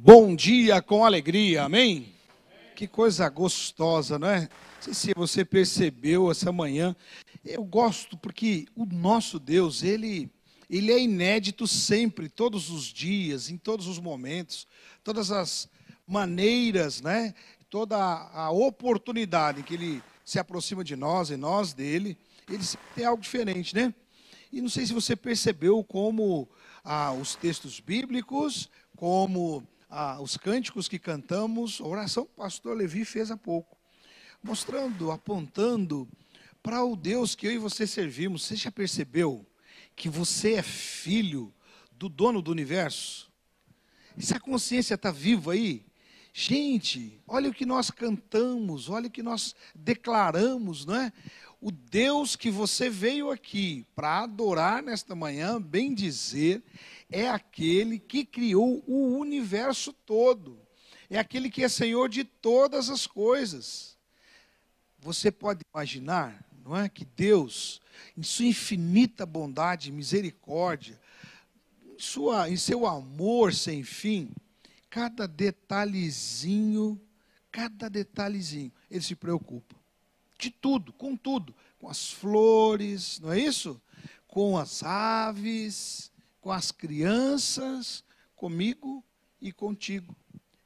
Bom dia com alegria, amém? Que coisa gostosa, não é? Não sei se você percebeu essa manhã. Eu gosto porque o nosso Deus, ele é inédito sempre, todos os dias, em todos os momentos, todas as maneiras, né? Toda a oportunidade em que ele se aproxima de nós e nós dele, ele sempre tem algo diferente, né? E não sei se você percebeu como os textos bíblicos, como os cânticos que cantamos, a oração que o pastor Levi fez há pouco, mostrando, apontando para o Deus que eu e você servimos. Você já percebeu que você é filho do dono do universo? Essa consciência está viva aí? Gente, olha o que nós cantamos, olha o que nós declaramos, não é? O Deus que você veio aqui para adorar nesta manhã, bem dizer, é aquele que criou o universo todo. É aquele que é Senhor de todas as coisas. Você pode imaginar, não é, que Deus, em sua infinita bondade e misericórdia, em seu amor sem fim, cada detalhezinho, ele se preocupa. De tudo, com as flores, não é isso? Com as aves, com as crianças, comigo e contigo.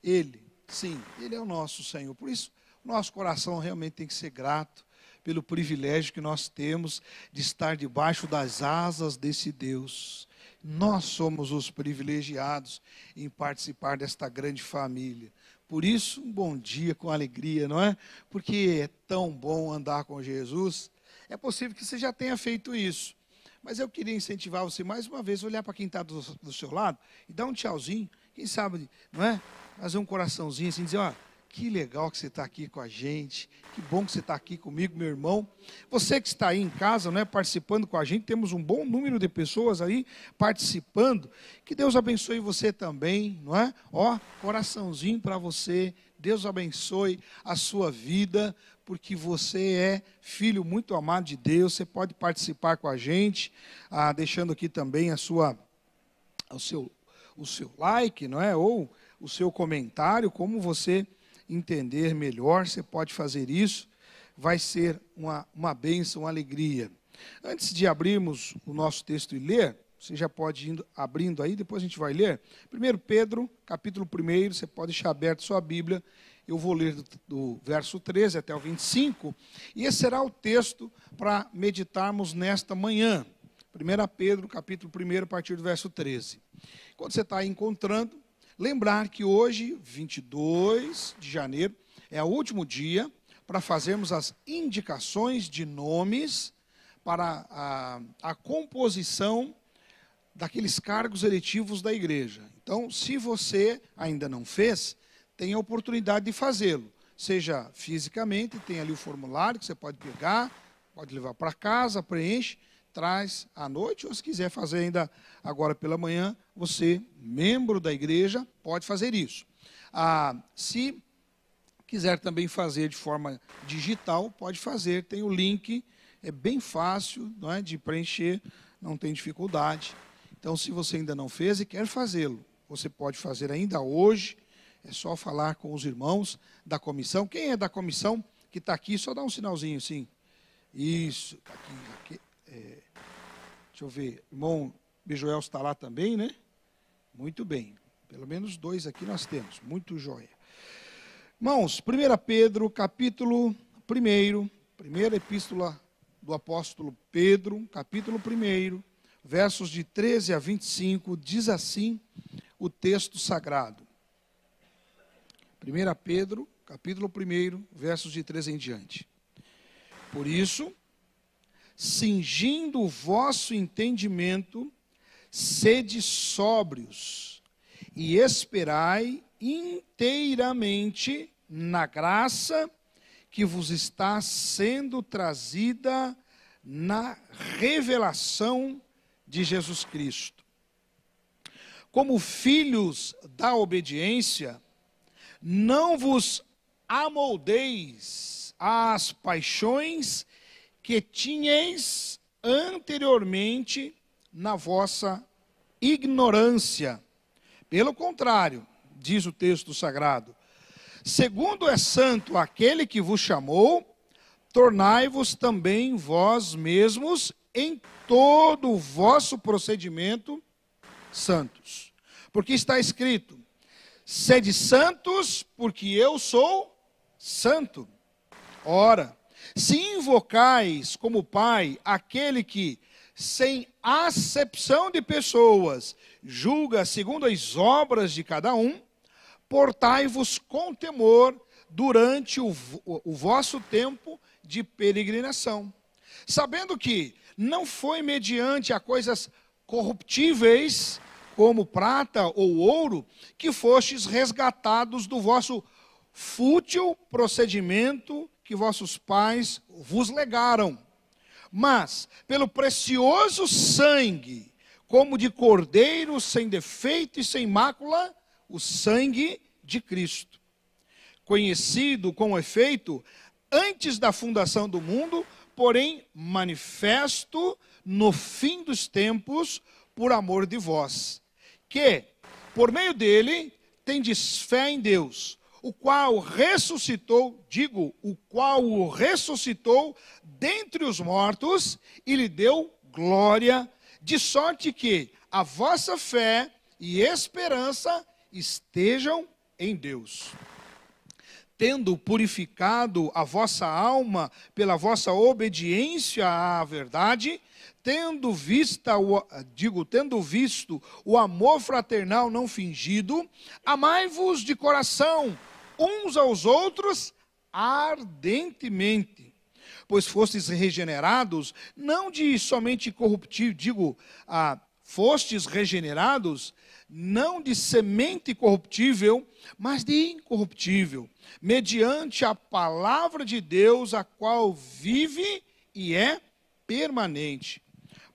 Ele, sim, Ele é o nosso Senhor. Por isso, nosso coração realmente tem que ser grato pelo privilégio que nós temos de estar debaixo das asas desse Deus. Nós somos os privilegiados em participar desta grande família. Por isso, um bom dia com alegria, não é? Porque é tão bom andar com Jesus. É possível que você já tenha feito isso. Mas eu queria incentivar você mais uma vez a olhar para quem está do seu lado e dar um tchauzinho. Quem sabe, não é? Fazer um coraçãozinho assim, dizer, ó, que legal que você está aqui com a gente. Que bom que você está aqui comigo, meu irmão. Você que está aí em casa, não é, participando com a gente, temos um bom número de pessoas aí participando. Que Deus abençoe você também, não é? Ó, coraçãozinho para você. Deus abençoe a sua vida, porque você é filho muito amado de Deus. Você pode participar com a gente, deixando aqui também o seu like, não é? Ou o seu comentário, como você entender melhor, você pode fazer isso, vai ser uma bênção, uma alegria. Antes de abrirmos o nosso texto e ler, você já pode ir abrindo aí, depois a gente vai ler. 1 Pedro, capítulo 1, você pode deixar aberto sua Bíblia, eu vou ler do verso 13 até o 25, e esse será o texto para meditarmos nesta manhã. 1 Pedro, capítulo 1, a partir do verso 13. Quando você está aí encontrando, lembrar que hoje, 22 de janeiro, é o último dia para fazermos as indicações de nomes para a composição daqueles cargos eletivos da igreja. Então, se você ainda não fez, tem a oportunidade de fazê-lo. Seja fisicamente, tem ali o formulário que você pode pegar, pode levar para casa, preenche, traz à noite, ou se quiser fazer ainda agora pela manhã, você, membro da igreja, pode fazer isso. Se quiser também fazer de forma digital, pode fazer, tem o link, é bem fácil, não é, de preencher, não tem dificuldade. Então, se você ainda não fez e quer fazê-lo, você pode fazer ainda hoje, é só falar com os irmãos da comissão. Quem é da comissão que está aqui, só dá um sinalzinho assim. Isso, aqui. Deixa eu ver, irmão Bejoel está lá também, né? Muito bem, pelo menos 2 aqui nós temos, muito jóia. Irmãos, 1 Pedro, capítulo 1, primeira epístola do apóstolo Pedro, capítulo 1, versos de 13 a 25, diz assim o texto sagrado. 1 Pedro, capítulo 1, versos de 13 em diante. Por isso, cingindo o vosso entendimento, sede sóbrios e esperai inteiramente na graça que vos está sendo trazida na revelação de Jesus Cristo. Como filhos da obediência, não vos amoldeis às paixões que tinhais anteriormente na vossa ignorância. Pelo contrário, diz o texto sagrado. Segundo é santo aquele que vos chamou, tornai-vos também vós mesmos em todo o vosso procedimento santos. Porque está escrito, sede santos, porque eu sou santo. Ora, se invocais como Pai aquele que, sem acepção de pessoas, julga segundo as obras de cada um, portai-vos com temor durante o vosso tempo de peregrinação, sabendo que não foi mediante a coisas corruptíveis, como prata ou ouro, que fostes resgatados do vosso fútil procedimento que vossos pais vos legaram, mas pelo precioso sangue, como de cordeiro sem defeito e sem mácula, o sangue de Cristo, conhecido com efeito antes da fundação do mundo, porém manifesto no fim dos tempos por amor de vós, que por meio dele tendes fé em Deus, o qual ressuscitou, o qual o ressuscitou dentre os mortos e lhe deu glória, de sorte que a vossa fé e esperança estejam em Deus. Tendo purificado a vossa alma pela vossa obediência à verdade, tendo visto o amor fraternal não fingido, amai-vos de coração uns aos outros ardentemente, pois fostes regenerados, não de somente corruptível, fostes regenerados, não de semente corruptível, mas de incorruptível, mediante a palavra de Deus, a qual vive e é permanente.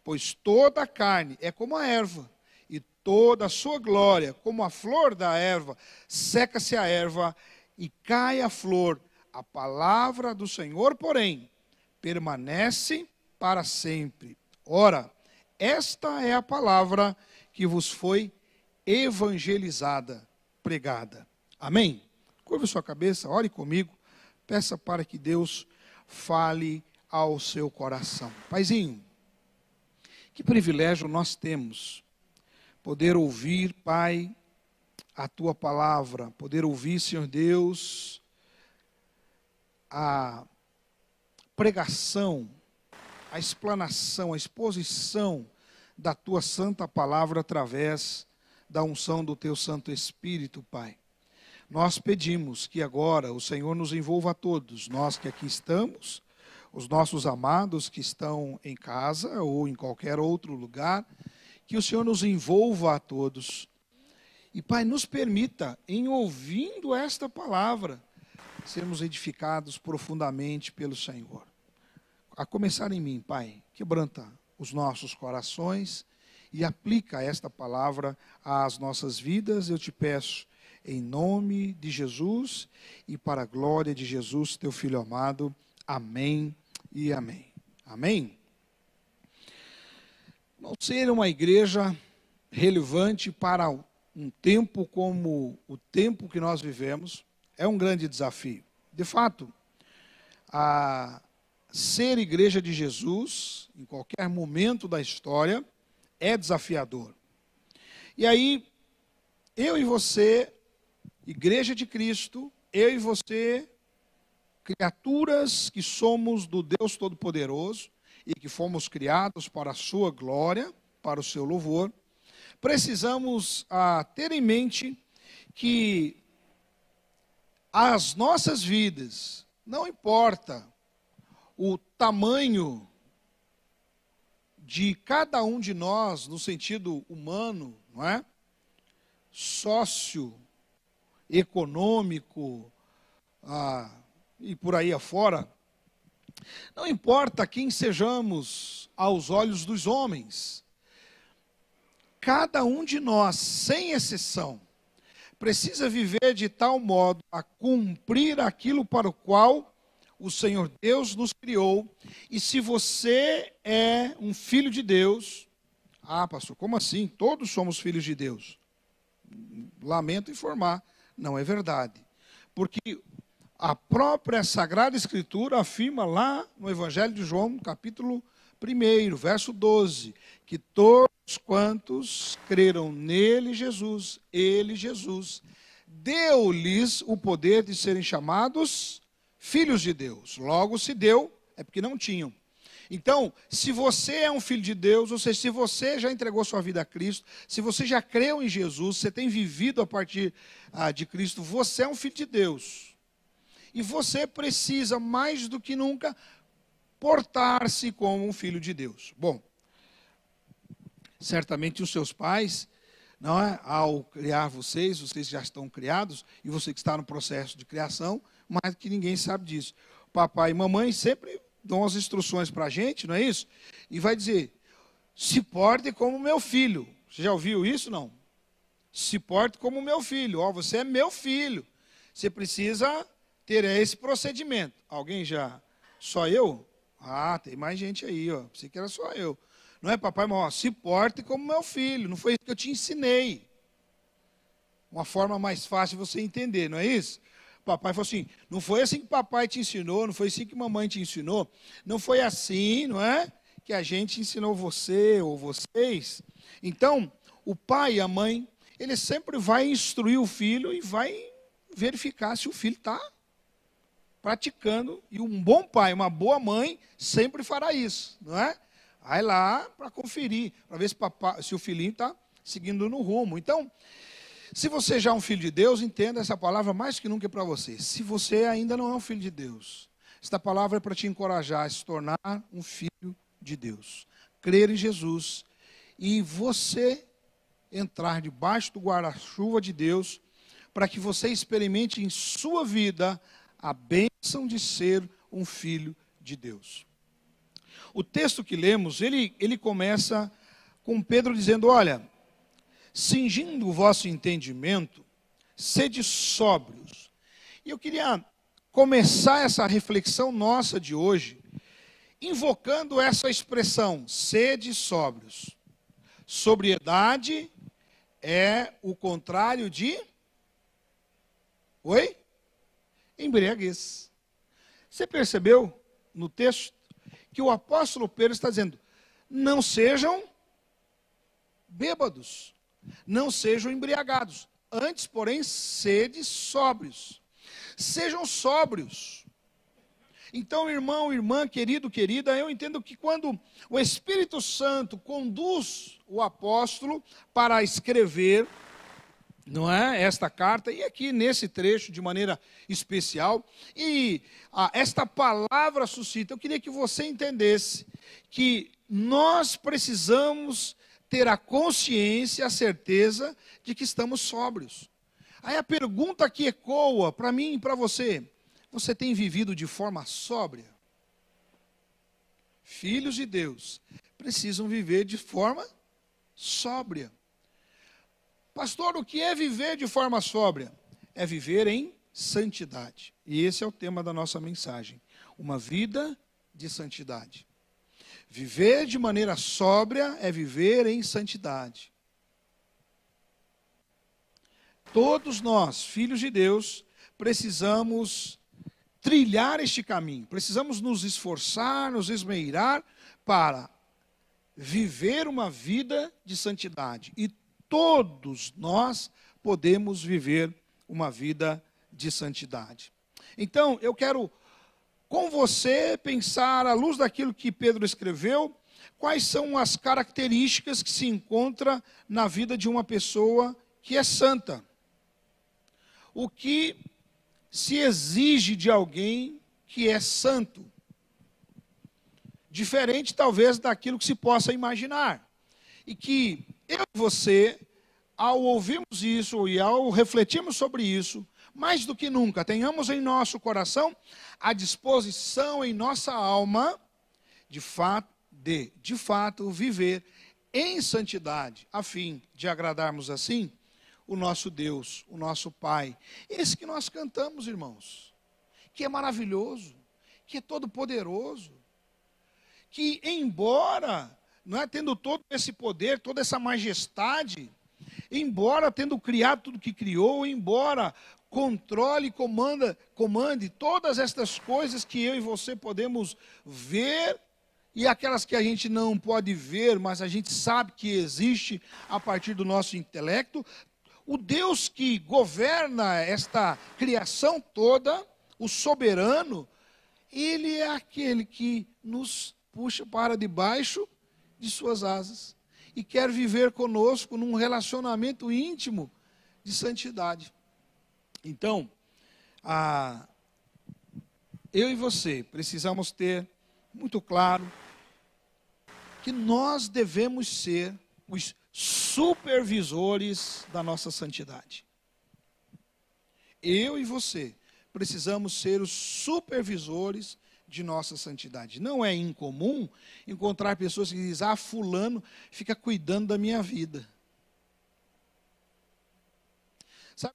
Pois toda a carne é como a erva, e toda a sua glória como a flor da erva. Seca-se a erva e cai a flor. A palavra do Senhor, porém, permanece para sempre. Ora, esta é a palavra que vos foi evangelizada, pregada. Amém? Curva sua cabeça, ore comigo, peça para que Deus fale ao seu coração. Paizinho, que privilégio nós temos, poder ouvir, Pai, a Tua palavra, poder ouvir, Senhor Deus, a pregação, a explanação, a exposição da Tua santa palavra através da unção do Teu Santo Espírito, Pai. Nós pedimos que agora o Senhor nos envolva a todos, nós que aqui estamos, os nossos amados que estão em casa ou em qualquer outro lugar, que o Senhor nos envolva a todos. E, Pai, nos permita, em ouvindo esta palavra, sermos edificados profundamente pelo Senhor. A começar em mim, Pai, quebranta os nossos corações e aplica esta palavra às nossas vidas, eu te peço, em nome de Jesus e para a glória de Jesus, teu Filho amado. Amém e amém. Amém? Não ser uma igreja relevante para um tempo como o tempo que nós vivemos é um grande desafio. De fato, ser igreja de Jesus, em qualquer momento da história, é desafiador. E aí, eu e você, igreja de Cristo, eu e você, criaturas que somos do Deus Todo-Poderoso e que fomos criados para a sua glória, para o seu louvor, precisamos ter em mente que as nossas vidas, não importa o tamanho de cada um de nós, no sentido humano, não é? Socioeconômico, e por aí afora, não importa quem sejamos aos olhos dos homens, cada um de nós, sem exceção, precisa viver de tal modo a cumprir aquilo para o qual o Senhor Deus nos criou. E se você é um filho de Deus, pastor, como assim? Todos somos filhos de Deus. Lamento informar, não é verdade. Porque a própria Sagrada Escritura afirma lá no Evangelho de João, capítulo 1, verso 12, que todos quantos creram nele, Jesus, ele, Jesus, deu-lhes o poder de serem chamados filhos de Deus. Logo, se deu, é porque não tinham. Então, se você é um filho de Deus, ou seja, se você já entregou sua vida a Cristo, se você já creu em Jesus, você tem vivido a partir de Cristo, você é um filho de Deus. E você precisa, mais do que nunca, portar-se como um filho de Deus. Bom, certamente os seus pais, não é, ao criar vocês já estão criados, e você que está no processo de criação, mais que ninguém sabe disso. Papai e mamãe sempre dão as instruções para a gente, não é isso? E vai dizer, se porte como meu filho. Você já ouviu isso, não? Se porte como meu filho. Ó, você é meu filho. Você precisa ter esse procedimento. Alguém já? Só eu? Ah, tem mais gente aí, ó. Pensei que era só eu. Não é, papai, mas ó, se porte como meu filho. Não foi isso que eu te ensinei. Uma forma mais fácil de você entender, não é isso? Papai falou assim, não foi assim que papai te ensinou, não foi assim que mamãe te ensinou, não foi assim, não é? Que a gente ensinou você ou vocês. Então, o pai e a mãe, ele sempre vai instruir o filho e vai verificar se o filho está praticando. E um bom pai, uma boa mãe, sempre fará isso, não é? Vai lá para conferir, para ver se o filhinho está seguindo no rumo. Então, se você já é um filho de Deus, entenda essa palavra mais que nunca é para você. Se você ainda não é um filho de Deus, esta palavra é para te encorajar a se tornar um filho de Deus. Crer em Jesus e você entrar debaixo do guarda-chuva de Deus para que você experimente em sua vida a bênção de ser um filho de Deus. O texto que lemos, ele começa com Pedro dizendo, olha, cingindo o vosso entendimento, sede sóbrios. E eu queria começar essa reflexão nossa de hoje, invocando essa expressão, sede sóbrios. Sobriedade é o contrário de... Oi? Embriaguez. Você percebeu no texto que o apóstolo Pedro está dizendo, não sejam bêbados. Não sejam embriagados, antes, porém, sede sóbrios. Sejam sóbrios. Então, irmão, irmã, querido, querida, eu entendo que quando o Espírito Santo conduz o apóstolo para escrever, não é, esta carta, e aqui nesse trecho de maneira especial, e esta palavra suscita, eu queria que você entendesse que nós precisamos ter a consciência, a certeza de que estamos sóbrios. Aí a pergunta que ecoa para mim e para você, você tem vivido de forma sóbria? Filhos de Deus precisam viver de forma sóbria. Pastor, o que é viver de forma sóbria? É viver em santidade. E esse é o tema da nossa mensagem. Uma vida de santidade. Viver de maneira sóbria é viver em santidade. Todos nós, filhos de Deus, precisamos trilhar este caminho. Precisamos nos esforçar, nos esmeirar para viver uma vida de santidade. E todos nós podemos viver uma vida de santidade. Então, eu quero com você pensar, à luz daquilo que Pedro escreveu, quais são as características que se encontram na vida de uma pessoa que é santa. O que se exige de alguém que é santo. Diferente, talvez, daquilo que se possa imaginar. E que eu e você, ao ouvirmos isso e ao refletirmos sobre isso, mais do que nunca, tenhamos em nosso coração a disposição em nossa alma, de fato, viver em santidade, a fim de agradarmos assim o nosso Deus, o nosso Pai. Esse que nós cantamos, irmãos, que é maravilhoso, que é todo poderoso, que embora, não é, tendo todo esse poder, toda essa majestade, embora tendo criado tudo que criou, embora controle e comande todas estas coisas que eu e você podemos ver, e aquelas que a gente não pode ver, mas a gente sabe que existe a partir do nosso intelecto, o Deus que governa esta criação toda, o soberano, Ele é aquele que nos puxa para debaixo de suas asas e quer viver conosco num relacionamento íntimo de santidade. Então, eu e você precisamos ter muito claro que nós devemos ser os supervisores da nossa santidade. Eu e você precisamos ser os supervisores de nossa santidade. Não é incomum encontrar pessoas que dizem: fulano fica cuidando da minha vida. Sabe?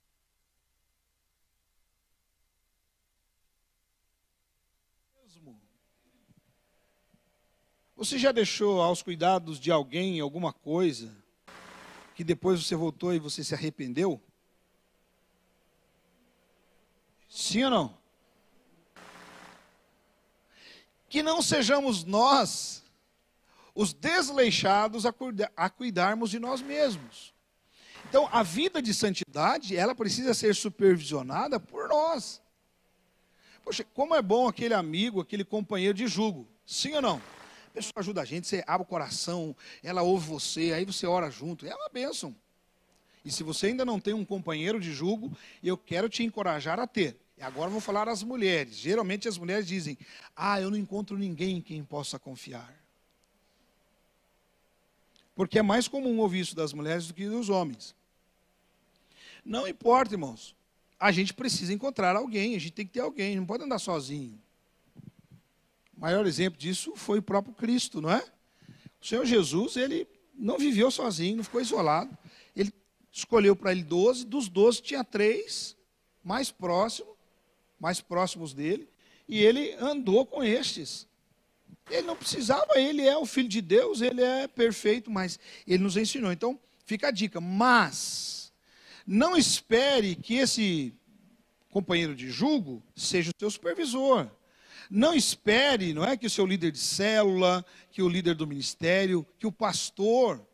Você já deixou aos cuidados de alguém alguma coisa que depois você voltou e você se arrependeu? Sim ou não? Que não sejamos nós os desleixados a cuidarmos de nós mesmos. Então, a vida de santidade, ela precisa ser supervisionada por nós. Poxa, como é bom aquele amigo, aquele companheiro de jugo. Sim ou não? A pessoa ajuda a gente, você abre o coração, ela ouve você, aí você ora junto. É uma bênção. E se você ainda não tem um companheiro de jugo, eu quero te encorajar a ter. Agora vou falar às mulheres. Geralmente as mulheres dizem: eu não encontro ninguém em quem possa confiar. Porque é mais comum ouvir isso das mulheres do que dos homens. Não importa, irmãos. A gente precisa encontrar alguém, a gente tem que ter alguém, não pode andar sozinho. O maior exemplo disso foi o próprio Cristo, não é? O Senhor Jesus, ele não viveu sozinho, não ficou isolado. Ele escolheu para ele 12, dos 12 tinha 3 mais próximos dele, e ele andou com estes. Ele não precisava, ele é o Filho de Deus, ele é perfeito, mas ele nos ensinou. Então, fica a dica, mas não espere que esse companheiro de jugo seja o seu supervisor. Não espere, não é, que o seu líder de célula, que o líder do ministério, que o pastor,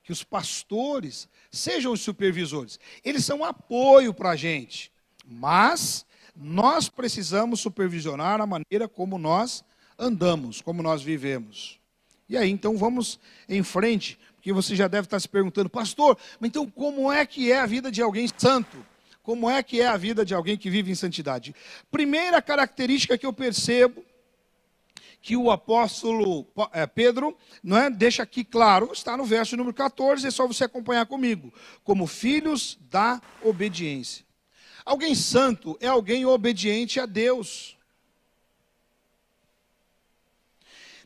que os pastores sejam os supervisores. Eles são um apoio para a gente, mas nós precisamos supervisionar a maneira como nós andamos, como nós vivemos. E aí, então, vamos em frente, porque você já deve estar se perguntando: pastor, mas então como é que é a vida de alguém santo? Como é que é a vida de alguém que vive em santidade? Primeira característica que eu percebo, que o apóstolo Pedro, não é, deixa aqui claro, está no verso número 14, é só você acompanhar comigo. Como filhos da obediência. Alguém santo é alguém obediente a Deus.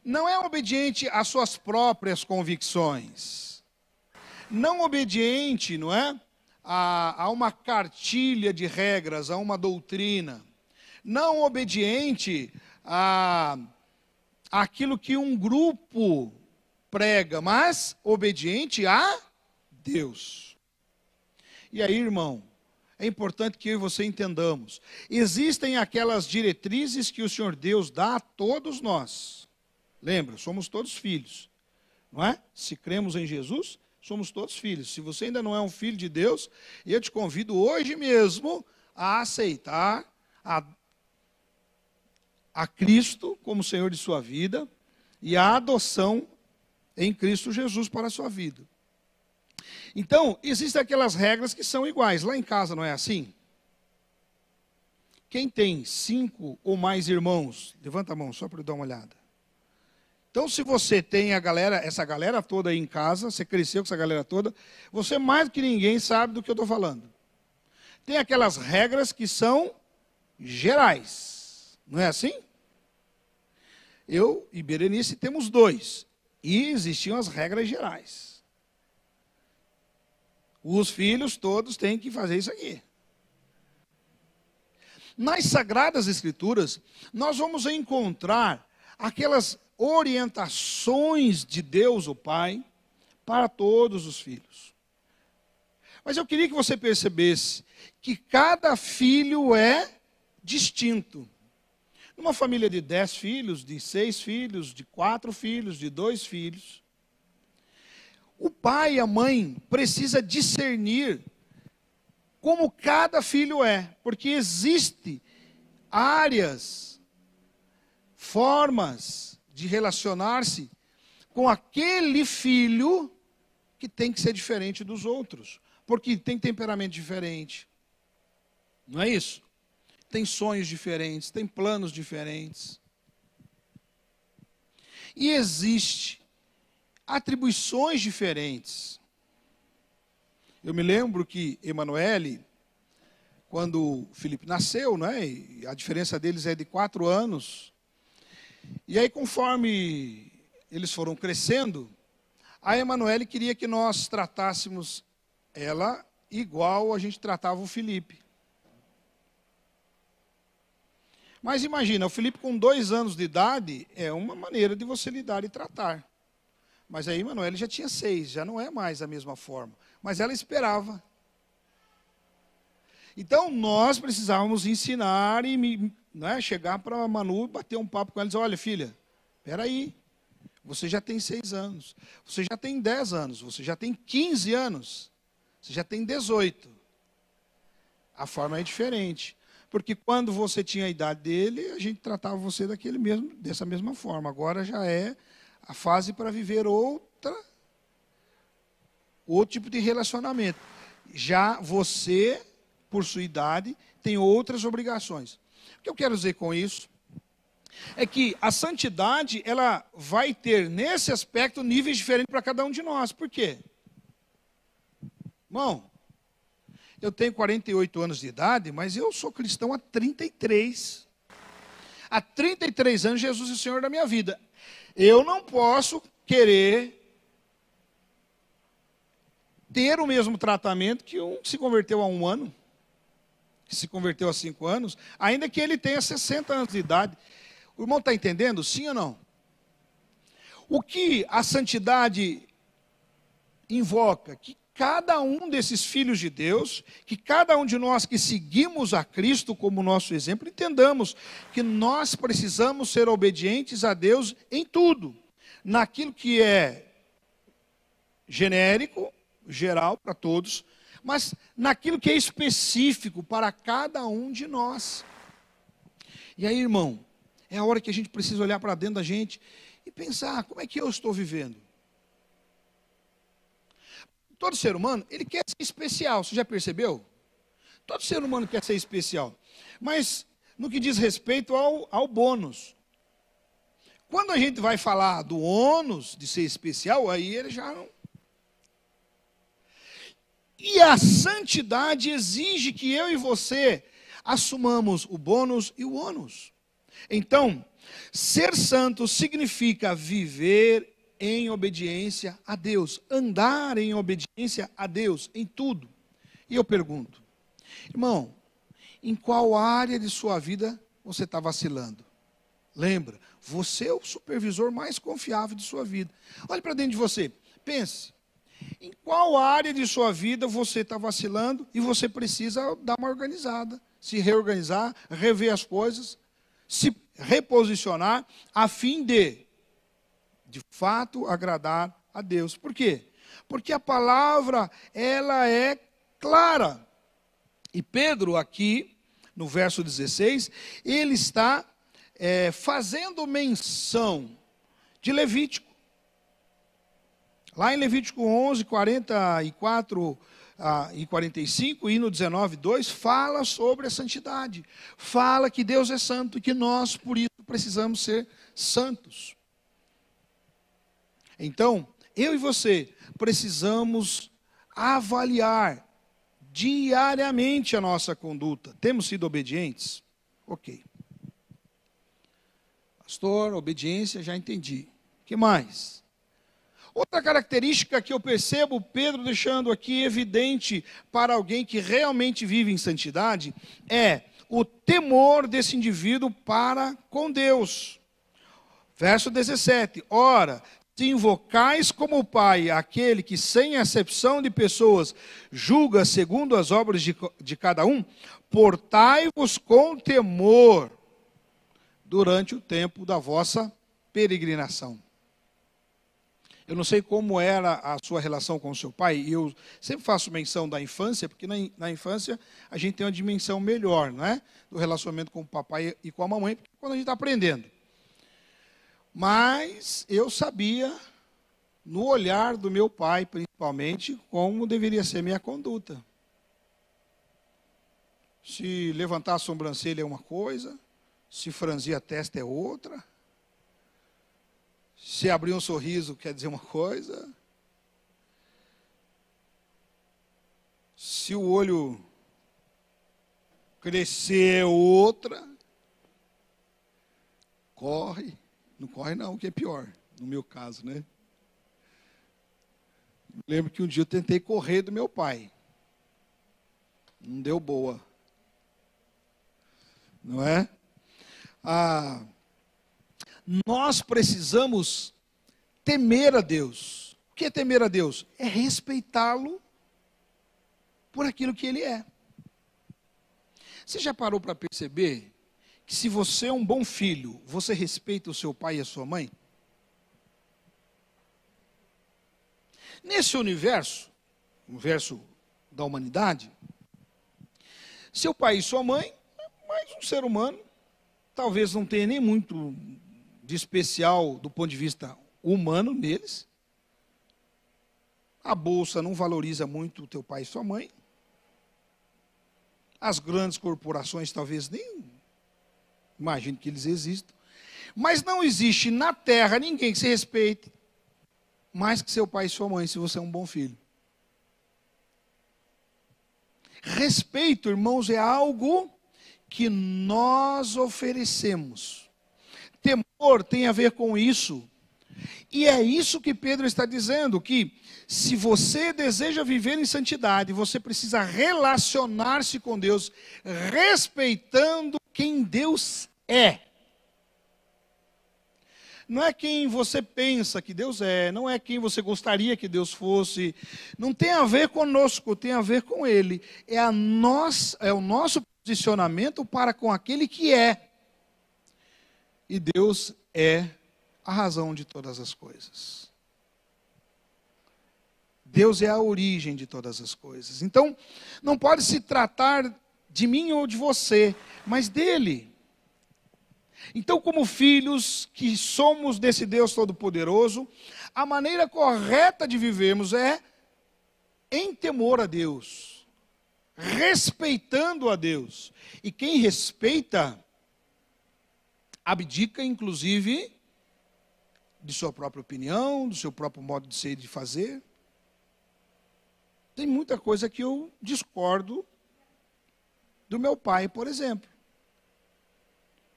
Não é obediente às suas próprias convicções. Não obediente, não é? A uma cartilha de regras, a uma doutrina. Não obediente àquilo que um grupo prega, mas obediente a Deus. E aí, irmão, é importante que eu e você entendamos. Existem aquelas diretrizes que o Senhor Deus dá a todos nós. Lembra, somos todos filhos, não é? Se cremos em Jesus, somos todos filhos. Se você ainda não é um filho de Deus, eu te convido hoje mesmo a aceitar a Cristo como Senhor de sua vida e a adoção em Cristo Jesus para a sua vida. Então, existem aquelas regras que são iguais. Lá em casa não é assim? Quem tem 5 ou mais irmãos, levanta a mão só para eu dar uma olhada. Então, se você tem essa galera toda aí em casa, você cresceu com essa galera toda, você mais do que ninguém sabe do que eu estou falando. Tem aquelas regras que são gerais, não é assim? Eu e Berenice temos 2, e existiam as regras gerais. Os filhos todos têm que fazer isso aqui. Nas Sagradas Escrituras, nós vamos encontrar aquelas orientações de Deus, o Pai, para todos os filhos. Mas eu queria que você percebesse que cada filho é distinto. Numa família de 10 filhos, de 6 filhos, de 4 filhos, de 2 filhos, o pai e a mãe precisam discernir como cada filho é, porque existe áreas, formas de relacionar-se com aquele filho que tem que ser diferente dos outros, porque tem temperamento diferente. Não é isso? Tem sonhos diferentes, tem planos diferentes. E existe atribuições diferentes. Eu me lembro que Emanuele, quando Felipe nasceu, né, e a diferença deles é de 4 anos, e aí conforme eles foram crescendo, a Emanuele queria que nós tratássemos ela igual a gente tratava o Felipe. Mas imagina, o Felipe com 2 anos de idade é uma maneira de você lidar e tratar. Mas aí Emanuele já tinha 6, já não é mais a mesma forma. Mas ela esperava. Então nós precisávamos ensinar e chegar para a Manu, bater um papo com ela e dizer, olha filha, espera aí, você já tem 6 anos, você já tem 10 anos, você já tem 15 anos, você já tem 18. A forma é diferente. Porque quando você tinha a idade dele, a gente tratava você dessa mesma forma. Agora já é a fase para viver outro tipo de relacionamento. Já você, por sua idade, tem outras obrigações. O que eu quero dizer com isso é que a santidade, ela vai ter, nesse aspecto, níveis diferentes para cada um de nós. Por quê? Irmão, eu tenho 48 anos de idade, mas eu sou cristão há 33. Há 33 anos, Jesus é o Senhor da minha vida. Eu não posso querer ter o mesmo tratamento que um que se converteu há 1 ano, que se converteu há 5 anos, ainda que ele tenha 60 anos de idade. O irmão está entendendo? Sim ou não? O que a santidade invoca? Que cada um desses filhos de Deus, que cada um de nós que seguimos a Cristo como nosso exemplo, entendamos que nós precisamos ser obedientes a Deus em tudo. Naquilo que é genérico, geral para todos, mas naquilo que é específico para cada um de nós. E aí, irmão, é a hora que a gente precisa olhar para dentro da gente e pensar, como é que eu estou vivendo? Todo ser humano, ele quer ser especial, você já percebeu? Todo ser humano quer ser especial. Mas, no que diz respeito ao bônus. Quando a gente vai falar do ônus de ser especial, aí ele já não... E a santidade exige que eu e você assumamos o bônus e o ônus. Então, ser santo significa viver em obediência a Deus, andar em obediência a Deus, em tudo. E eu pergunto, irmão, em qual área de sua vida você está vacilando? Lembra, você é o supervisor mais confiável de sua vida. Olhe para dentro de você, pense, em qual área de sua vida você está vacilando e você precisa dar uma organizada, se reorganizar, rever as coisas, se reposicionar, a fim de fato, agradar a Deus. Por quê? Porque a palavra, ela é clara. E Pedro, aqui, no verso 16, ele está fazendo menção de Levítico. Lá em Levítico 11, 44 e 45, e no 19, 2, fala sobre a santidade. Fala que Deus é santo e que nós, por isso, precisamos ser santos. Então, eu e você precisamos avaliar diariamente a nossa conduta. Temos sido obedientes? Ok. Pastor, obediência, já entendi. O que mais? Outra característica que eu percebo Pedro deixando aqui evidente para alguém que realmente vive em santidade é o temor desse indivíduo para com Deus. Verso 17. Ora, se invocais como Pai aquele que, sem acepção de pessoas, julga segundo as obras de cada um, portai-vos com temor durante o tempo da vossa peregrinação. Eu não sei como era a sua relação com o seu pai, e eu sempre faço menção da infância, porque na infância a gente tem uma dimensão melhor, não é? Do relacionamento com o papai e com a mamãe, quando a gente está aprendendo. Mas eu sabia, no olhar do meu pai, principalmente, como deveria ser minha conduta. Se levantar a sobrancelha é uma coisa, se franzir a testa é outra, se abrir um sorriso quer dizer uma coisa, se o olho crescer é outra. Corre, não corre não, que é pior, no meu caso, né? Lembro que um dia eu tentei correr do meu pai, não deu boa, não é? Nós precisamos temer a Deus. O que é temer a Deus? É respeitá-lo por aquilo que Ele é. Você já parou para perceber que se você é um bom filho, você respeita o seu pai e a sua mãe? Nesse universo, universo da humanidade, seu pai e sua mãe, mais um ser humano, talvez não tenha nem muito de especial do ponto de vista humano neles. A bolsa não valoriza muito o teu pai e sua mãe. As grandes corporações talvez nem imagino que eles existam. Mas não existe na terra ninguém que se respeite mais que seu pai e sua mãe, se você é um bom filho. Respeito, irmãos, é algo que nós oferecemos. Temor tem a ver com isso. E é isso que Pedro está dizendo, que se você deseja viver em santidade, você precisa relacionar-se com Deus, respeitando quem Deus é. Não é quem você pensa que Deus é, não é quem você gostaria que Deus fosse, não tem a ver conosco, tem a ver com Ele. É o nosso posicionamento para com aquele que é. E Deus é a razão de todas as coisas. Deus é a origem de todas as coisas. Então, não pode se tratar de mim ou de você, mas dele. Então, como filhos que somos desse Deus Todo-Poderoso, a maneira correta de vivermos é em temor a Deus, respeitando a Deus. E quem respeita, abdica, inclusive, de sua própria opinião, do seu próprio modo de ser e de fazer. Tem muita coisa que eu discordo do meu pai, por exemplo.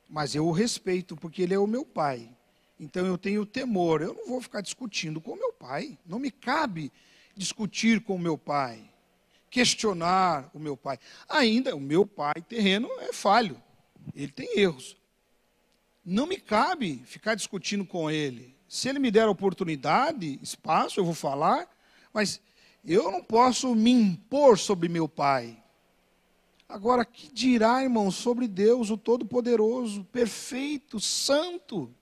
Mas eu o respeito, porque ele é o meu pai. Então eu tenho temor. Eu não vou ficar discutindo com o meu pai. Não me cabe discutir com o meu pai. Questionar o meu pai. Ainda, o meu pai terreno é falho. Ele tem erros. Não me cabe ficar discutindo com ele. Se ele me der oportunidade, espaço, eu vou falar, mas eu não posso me impor sobre meu pai. Agora, que dirá, irmão, sobre Deus, o Todo-Poderoso, perfeito, santo?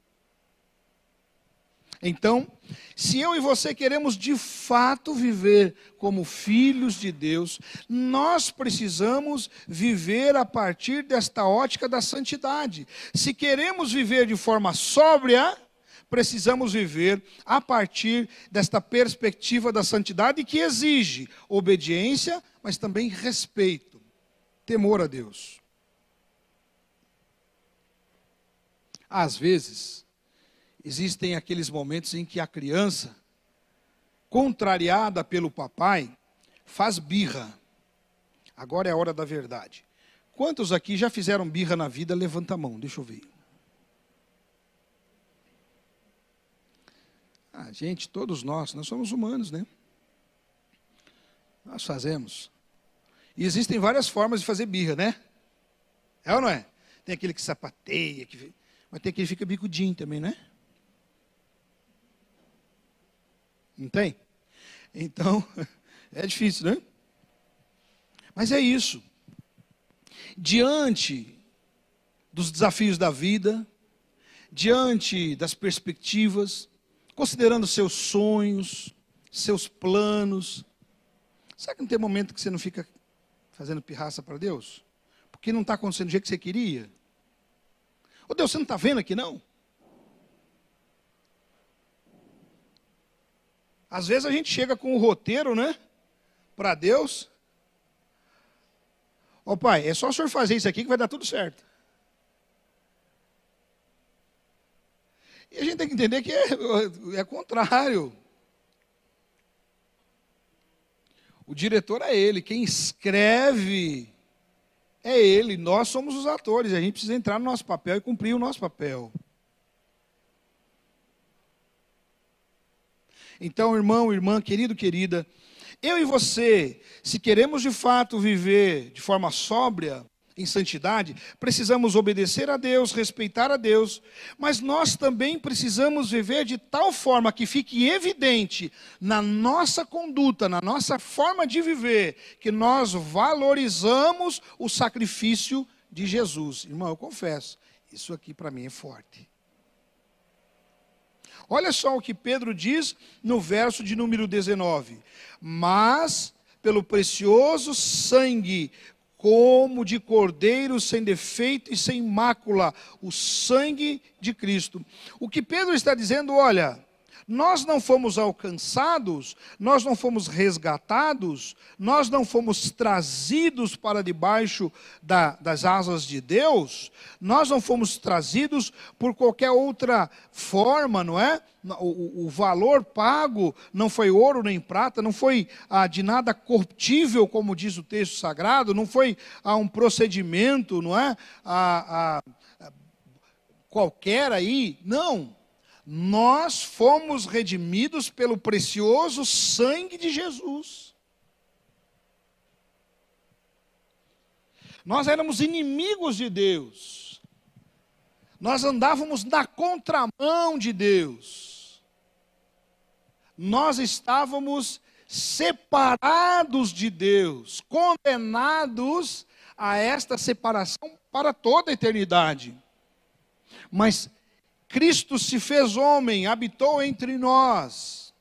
Então, se eu e você queremos de fato viver como filhos de Deus, nós precisamos viver a partir desta ótica da santidade. Se queremos viver de forma sóbria, precisamos viver a partir desta perspectiva da santidade que exige obediência, mas também respeito, temor a Deus. Às vezes, existem aqueles momentos em que a criança, contrariada pelo papai, faz birra. Agora é a hora da verdade. Quantos aqui já fizeram birra na vida? Levanta a mão, deixa eu ver. Gente, todos nós somos humanos, né? Nós fazemos. E existem várias formas de fazer birra, né? É ou não é? Tem aquele que sapateia, mas tem aquele que fica bicudinho também, né? Não tem? Então, é difícil, né? Mas é isso. Diante dos desafios da vida, diante das perspectivas, considerando seus sonhos, seus planos, será que não tem momento que você não fica fazendo pirraça para Deus? Porque não está acontecendo do jeito que você queria? Ô Deus, você não está vendo aqui não? Às vezes a gente chega com o roteiro, né? Para Deus. Ó pai, é só o senhor fazer isso aqui que vai dar tudo certo. E a gente tem que entender que é contrário. O diretor é ele, quem escreve é ele, nós somos os atores, a gente precisa entrar no nosso papel e cumprir o nosso papel. Então, irmão, irmã, querido, querida, eu e você, se queremos de fato viver de forma sóbria, em santidade, precisamos obedecer a Deus, respeitar a Deus, mas nós também precisamos viver de tal forma que fique evidente na nossa conduta, na nossa forma de viver, que nós valorizamos o sacrifício de Jesus. Irmão, eu confesso, isso aqui para mim é forte. Olha só o que Pedro diz no verso de número 19. Mas, pelo precioso sangue, como de cordeiro sem defeito e sem mácula, o sangue de Cristo. O que Pedro está dizendo, olha, nós não fomos alcançados, nós não fomos resgatados, nós não fomos trazidos para debaixo das asas de Deus, nós não fomos trazidos por qualquer outra forma, não é? O valor pago não foi ouro nem prata, não foi de nada corruptível, como diz o texto sagrado, não foi um procedimento, não é? Qualquer aí, não. Nós fomos redimidos pelo precioso sangue de Jesus. Nós éramos inimigos de Deus. Nós andávamos na contramão de Deus. Nós estávamos separados de Deus, condenados a esta separação para toda a eternidade. Mas Cristo se fez homem, habitou entre nós,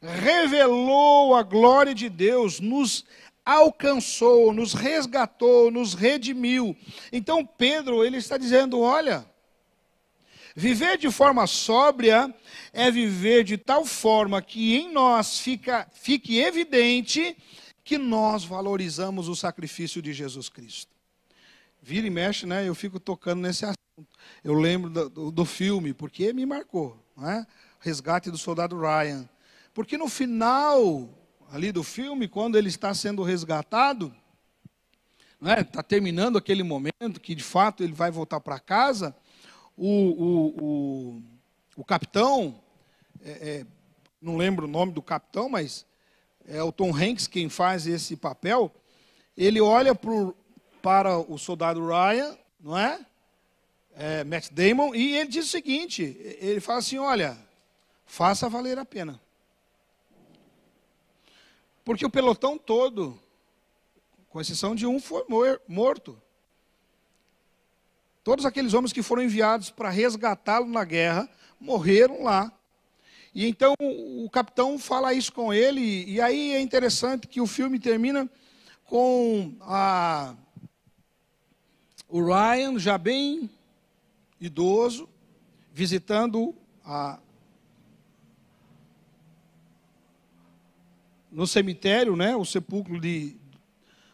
revelou a glória de Deus, nos alcançou, nos resgatou, nos redimiu. Então Pedro, ele está dizendo, olha, viver de forma sóbria é viver de tal forma que em nós fique evidente que nós valorizamos o sacrifício de Jesus Cristo. Vira e mexe, né? Eu fico tocando nesse assunto. Eu lembro do filme, porque me marcou, não é? Resgate do soldado Ryan. Porque no final ali do filme, quando ele está sendo resgatado, está terminando aquele momento que de fato ele vai voltar para casa, o capitão, não lembro o nome do capitão, mas é o Tom Hanks quem faz esse papel, ele olha para o soldado Ryan, não é? Matt Damon, e ele diz o seguinte, ele fala assim, olha, faça valer a pena. Porque o pelotão todo, com exceção de um, foi morto. Todos aqueles homens que foram enviados para resgatá-lo na guerra, morreram lá. E então o capitão fala isso com ele, e aí é interessante que o filme termina com o Ryan, já bem idoso, visitando no cemitério, né, o sepulcro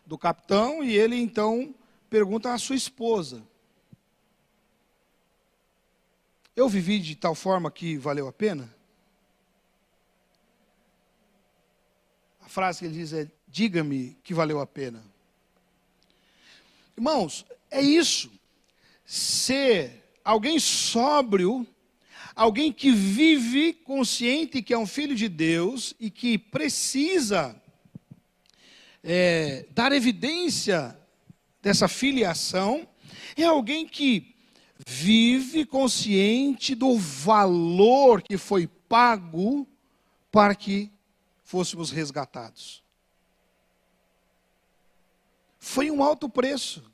do capitão, e ele então pergunta à sua esposa, eu vivi de tal forma que valeu a pena? A frase que ele diz é, diga-me que valeu a pena. Irmãos, é isso. Ser alguém sóbrio, alguém que vive consciente que é um filho de Deus e que precisa dar evidência dessa filiação, é alguém que vive consciente do valor que foi pago para que fôssemos resgatados. Foi um alto preço.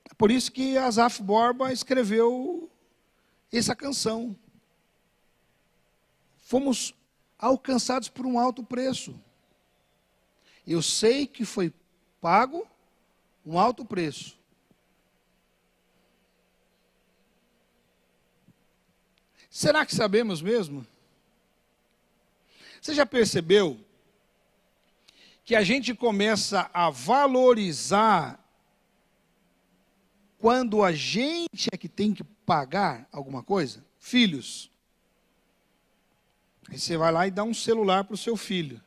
É por isso que Asaf Borba escreveu essa canção. Fomos alcançados por um alto preço. Eu sei que foi pago um alto preço. Será que sabemos mesmo? Você já percebeu que a gente começa a valorizar quando a gente é que tem que pagar alguma coisa? Filhos. Aí você vai lá e dá um celular para o seu filho.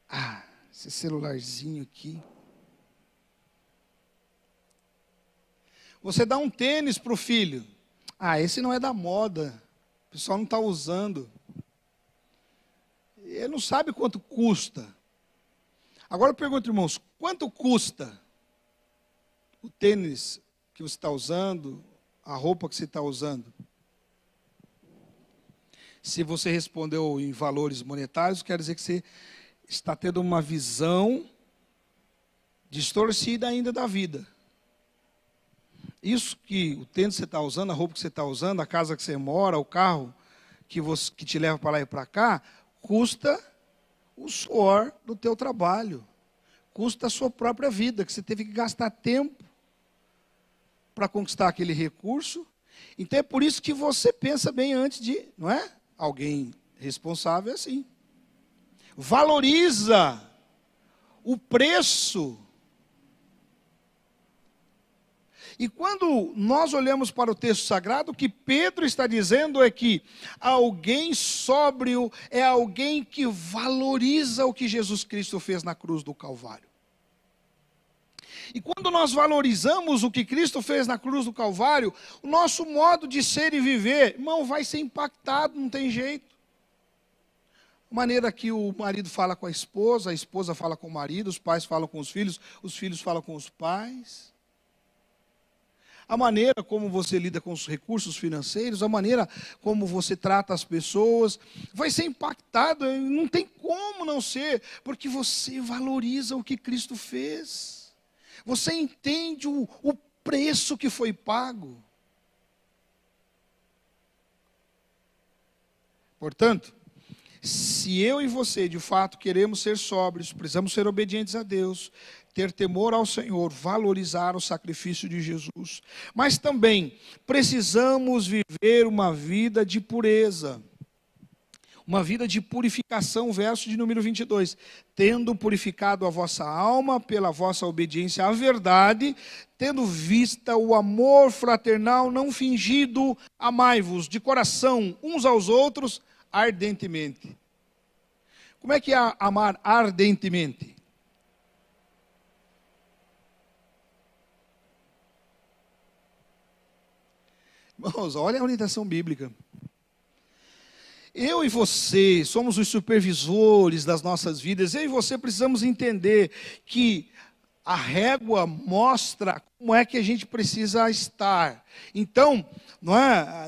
Ah, esse celularzinho aqui. Você dá um tênis para o filho. Ah, esse não é da moda. O pessoal não está usando. Ele não sabe quanto custa. Agora eu pergunto, irmãos, quanto custa o tênis que você está usando, a roupa que você está usando? Se você respondeu em valores monetários, quer dizer que você está tendo uma visão distorcida ainda da vida. Isso que o tênis que você está usando, a roupa que você está usando, a casa que você mora, o carro que te leva para lá e para cá, custa o suor do teu trabalho. Custa a sua própria vida, que você teve que gastar tempo para conquistar aquele recurso. Então é por isso que você pensa bem antes de, não é? Alguém responsável é assim. Valoriza o preço. E quando nós olhamos para o texto sagrado, o que Pedro está dizendo é que alguém sóbrio é alguém que valoriza o que Jesus Cristo fez na cruz do Calvário. E quando nós valorizamos o que Cristo fez na cruz do Calvário, o nosso modo de ser e viver, irmão, vai ser impactado, não tem jeito. A maneira que o marido fala com a esposa fala com o marido, os pais falam com os filhos falam com os pais. A maneira como você lida com os recursos financeiros, a maneira como você trata as pessoas, vai ser impactado, não tem como não ser, porque você valoriza o que Cristo fez. Você entende o preço que foi pago. Portanto, se eu e você de fato queremos ser sóbrios, precisamos ser obedientes a Deus, ter temor ao Senhor, valorizar o sacrifício de Jesus. Mas também precisamos viver uma vida de pureza, uma vida de purificação, verso de número 22. Tendo purificado a vossa alma pela vossa obediência à verdade, tendo vista o amor fraternal não fingido, amai-vos de coração uns aos outros ardentemente. Como é que é amar ardentemente? Irmãos, olha a orientação bíblica. Eu e você somos os supervisores das nossas vidas. Eu e você precisamos entender que a régua mostra como é que a gente precisa estar. Então,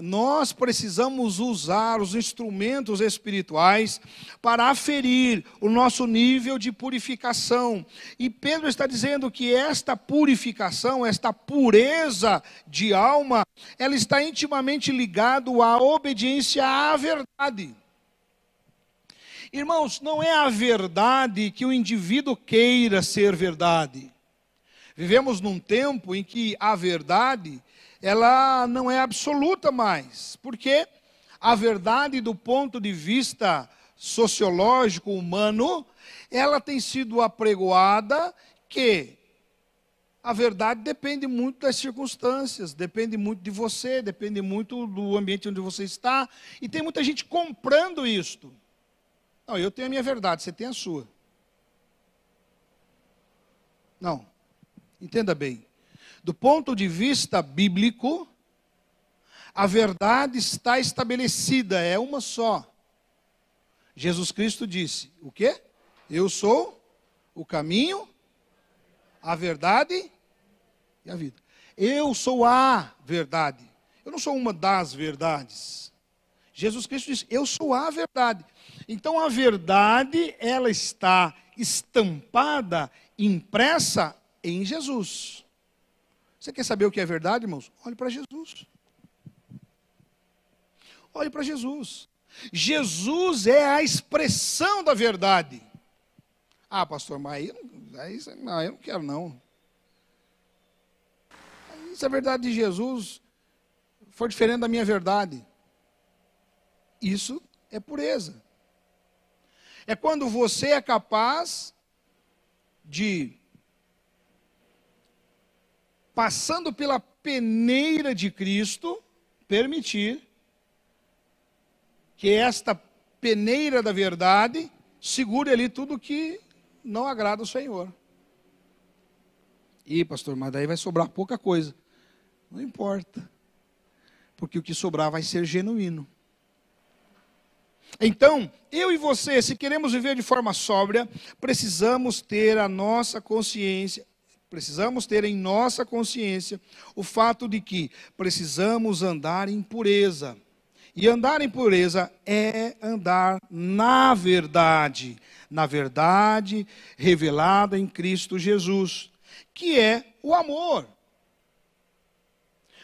nós precisamos usar os instrumentos espirituais para aferir o nosso nível de purificação. E Pedro está dizendo que esta purificação, esta pureza de alma, ela está intimamente ligada à obediência à verdade. Irmãos, não é a verdade que o indivíduo queira ser verdade. Vivemos num tempo em que a verdade, ela não é absoluta mais. Porque a verdade, do ponto de vista sociológico, humano, ela tem sido apregoada que a verdade depende muito das circunstâncias, depende muito de você, depende muito do ambiente onde você está. E tem muita gente comprando isto. Não, eu tenho a minha verdade, você tem a sua. Não, entenda bem. Do ponto de vista bíblico, a verdade está estabelecida, é uma só. Jesus Cristo disse, o quê? Eu sou o caminho, a verdade e a vida. Eu sou a verdade. Eu não sou uma das verdades. Jesus Cristo disse, eu sou a verdade. Então a verdade, ela está estampada, impressa em Jesus. Você quer saber o que é verdade, irmãos? Olhe para Jesus. Olhe para Jesus. Jesus é a expressão da verdade. Ah, pastor, mas aí eu não quero não. Se a verdade de Jesus for diferente da minha verdade, isso é pureza. É quando você é capaz de, passando pela peneira de Cristo, permitir que esta peneira da verdade segure ali tudo que não agrada ao Senhor. Ih, pastor, mas daí vai sobrar pouca coisa. Não importa, porque o que sobrar vai ser genuíno. Então, eu e você, se queremos viver de forma sóbria, precisamos ter a nossa consciência, precisamos ter em nossa consciência o fato de que precisamos andar em pureza. E andar em pureza é andar na verdade revelada em Cristo Jesus, que é o amor.